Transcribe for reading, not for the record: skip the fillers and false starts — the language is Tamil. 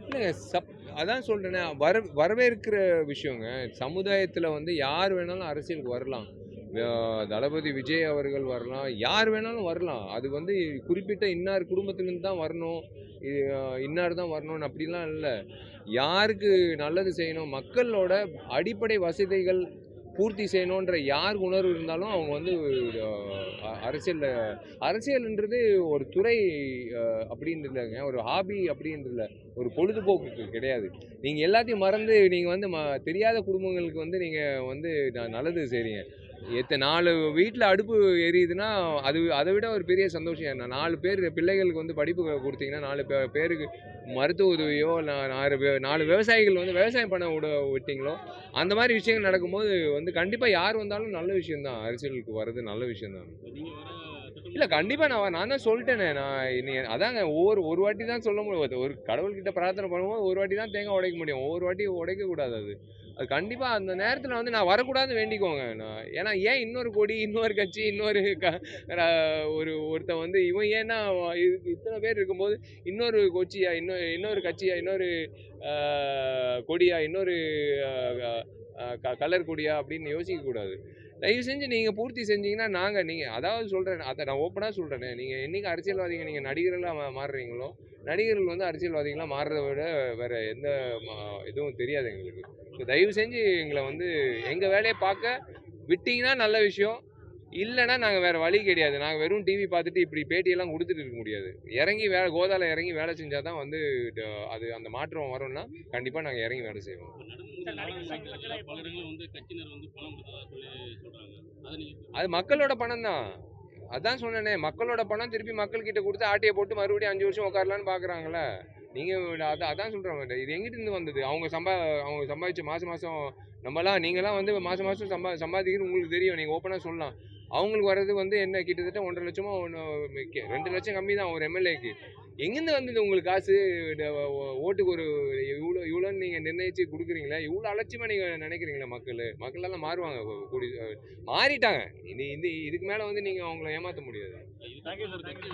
இல்லைங்க அதான் சொல்றேனே, வரவேற்கிற விஷயங்க. சமுதாயத்துல வந்து யார் வேணாலும் அரசியலுக்கு வரலாம். அ தளபதி விஜய் அவர்கள் வரலாம். யார் வேணாலும் வரலாம். அது வந்து குறிப்பிட்ட இன்னார் குடும்பத்திலருந்து தான் வரணும். இன்னார் தான் வரணும்னு அப்படிலாம் இல்ல. யாருக்கு நல்லது செய்யணும், மக்களோட அடிப்படை வசதிகள் பூர்த்தி செய்யணுன்ற யாருக்கு உணர்வு இருந்தாலும் அவங்க வந்து அரசியல்ல அரசியல்ன்றது ஒரு துறை அப்படின்னு இல்லைங்க. ஒரு ஹாபி அப்படின்னு இல்ல. ஒரு பொழுதுபோக்குக்கு கிடையாது. நீங்க எல்லாத்தையும் மறந்து நீங்க வந்து தெரியாத குடும்பங்களுக்கு வந்து நீங்க வந்து நல்லது செய்றீங்க. 4 வீட்ல அடுப்பு எரியுதுன்னா, அத விட ஒரு பெரிய சந்தோஷம் என்ன? 4 பேர் பிள்ளைகளுக்கு வந்து படிப்பு குடுத்தீங்கன்னா, 4 பேருக்கு மருத்துவ உதவியோ, 4 விவசாயிகள் வந்து விவசாயம் பண்ண விட்டீங்களோ, அந்த மாரி விஷயங்கள் நடக்கும்போது வந்து கண்டிப்பா யார் வந்தாலும் நல்ல விஷயம் தான். அரசியலுக்கு வர்றது நல்ல விஷயம் தான். இல்ல கண்டிப்பா நான் தான் சொல்ட்டேனே. அதாங்க ஒரு வாட்டி தான் சொல்ல முடியும். ஒரு கடவுள்கிட்ட பிரார்த்தனை பண்ணும்போது ஒரு வாட்டி தான் தேங்காய் உடைக்க முடியும். ஒவ்வொரு வாட்டி உடைக்கக்கூடாது அது. அது கண்டிப்பா அந்த நேரத்துல வந்து நான் வரக்கூடாதுன்னு வேண்டிக்கோங்க. ஏன்னா ஏன் இன்னொரு கொடி, இன்னொரு கட்சி, இன்னொரு ர ஒருத்தன் வந்து இவன் ஏன்னா இத்தன பேர் இருக்கும்போது, இன்னொரு கொச்சியா, இன்னொரு கட்சியா, இன்னொரு அ கொடியா, இன்னொரு அ கலர் கொடியா அப்படின்னு யோசிக்கக்கூடாது. தயவு செஞ்சு நீங்க பூர்த்தி செஞ்சீங்கன்னா, நீங்க அதாவது சொல்றேன். அத நான் ஓப்பனா சொல்றேனே. நீங்க என்னைக்கு அரசியல்வாதிங்க நீங்க நடிகர்களா மாறுறீங்களோ, நடிகர்கள் வந்து அரசியல்வாதிகளா மாறுறத விட வேற எந்த ம இதுவும் தெரியாது எங்களுக்கு. தயவு செஞ்சு எங்கள வந்து எங்க வேலைய பார்க்க விட்டீங்கன்னா நல்ல விஷயம். இல்லன்னா நாங்க வேற வழி கிடையாது. நாங்க வெறும் டிவி பார்த்துட்டு இப்படி பேட்டியெல்லாம் குடுத்துட்டு இருக்க முடியாது. இறங்கி கோதால இறங்கி வேலை செஞ்சா தான் வந்து ட அது அந்த மாற்றம் வரும்னா, கண்டிப்பா நாங்க இறங்கி வேலை செய்வோம். பல இடங்கள்ல வந்து கட்சியினர் வந்து பணம் கொடுத்ததா சொல்லி சொல்றாங்க. அத நீங்க அது மக்களோட பணம் தான். அதான் சொன்னேனே, மக்களோட பணம் திருப்பி மக்கள்கிட்ட குடுத்து ஆட்டைய போட்டு மறுபடியும் 5 வருஷம் உட்காரலான்னு பார்க்குறாங்கல்ல. நீங்க அதான் சொல்றேன். இது எங்கிட்டுருந்து வந்தது? அவங்க சம்பாதிச்ச மாசம் மாசம் நீங்கலாம் வந்து மாசம் மாசம் சம்பாதிக்கிறது உங்களுக்கு தெரியும். நீங்க ஓப்பனா சொல்லலாம். அவங்களுக்கு வர்றது வந்து என்ன கிட்டத்தட்ட 1,50,000 லட்சமோ 2,00,000 கம்மி தான் ஒரு எம்எல்ஏக்கு. எங்கேருந்து வந்தது உங்களுக்கு காசு? ட ஓட்டுக்கு ஒரு இவ்வளோன்னு நீங்க நிர்ணயிச்சு குடுக்குறீங்களே, இவ்வளோ அலட்சியமா நீங்க நினைக்கிறீங்களா மக்களு? மக்களெல்லாம் மாறுவாங்க. கூடி மாறிட்டாங்க. இதுக்கு மேல வந்து நீங்க அவங்கள ஏமாத்த முடியாது. இதுக்கு ஒரு கட்சி